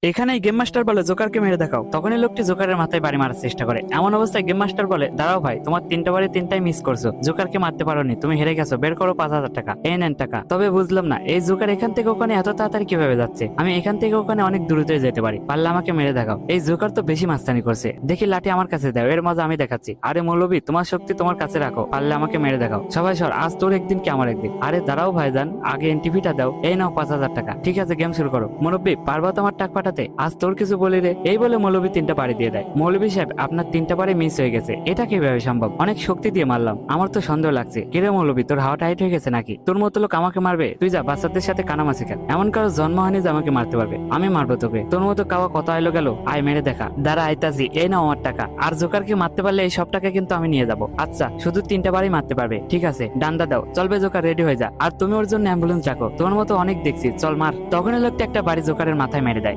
এখানে game master বলে জোকারকে মেরে দেখাও। তখনই লোকটি জোকারের মাথায় বাড়ি মারার চেষ্টা করে। এমন অবস্থায় গেম মাস্টার বলে, দাঁড়াও ভাই, তোমার তিনটা বাড়ি তিনটাই মিস করছো, জোকারকে মারতে পারোনি, তুমি হেরে গেছো, বের করো 5,000 টাকা, এই নেন টাকা। তবে বুঝলাম না, এই জোকার এখান থেকে ওখানে এত তাড়াতাড়ি কিভাবে যাচ্ছে? আমি এখান থেকে ওখানে অনেক দূরত্বে যেতে পারি, পারলে আমাকে মেরে দেখাও। এই জোকার তো বেশি মাস্তানি করছে, দেখি লাঠি আমার কাছে দাও, এর মজা আমি দেখাচ্ছি। আরে মৌলবি, তোমার শক্তি তোমার কাছে রাখো, পারলে আমাকে মেরে দেখাও। সবাই সর, আজ তোর একদিন কি আমার একদিন। আরে দাঁড়াও ভাইজান, আগে এনটিভিটা দাও, এই নাও 5,000 টাকা। ঠিক আছে, গেম শুরু করো। মুরব্বি, পারবা তোমার টাক পাঠাতে? আজ তোর কিছু বলি রে। এই বলে মৌলবি তিনটা বাড়ি দিয়ে দেয়। মৌলবি সাহেব, আপনার তিনটা বাড়ি মিস হয়ে গেছে, এটা কিভাবে সম্ভব? অনেক শক্তি দিয়ে মারলাম, আমার তো সন্দেহ লাগছে। কিরে মৌলবি, তোর হাওয়া টাইট হয়ে গেছে নাকি? তোর মতো লোক আমাকে মারবে? তুই যা বাচ্চাদের সাথে কানামাছি খেল। এমন কারো জন্ম হয়নি যে আমাকে মারতে পারবে। আমি মারবো তোকে। তোর মতো কাওয়া কথা এলো গেল, আয় মেরে দেখা। দাঁড়া আইতাছি, এই নাও আমার টাকা। আর জোকারকে মারতে পারলে এই সব টাকা কিন্তু আমি নিয়ে যাবো। আচ্ছা, শুধু তিনটা বাড়ি মারতে পারবে? ঠিক আছে, ডান্ডা দাও। চলবে জোকার, রেডি হয়ে যা। আর তুমি ওর জন্য অ্যাম্বুলেন্স ডাকো, তোমার মতো অনেক দেখছি, চল মার। তখনই লোকটা একটা বাড়ি জোকারের মাথায় মেরে দেয়।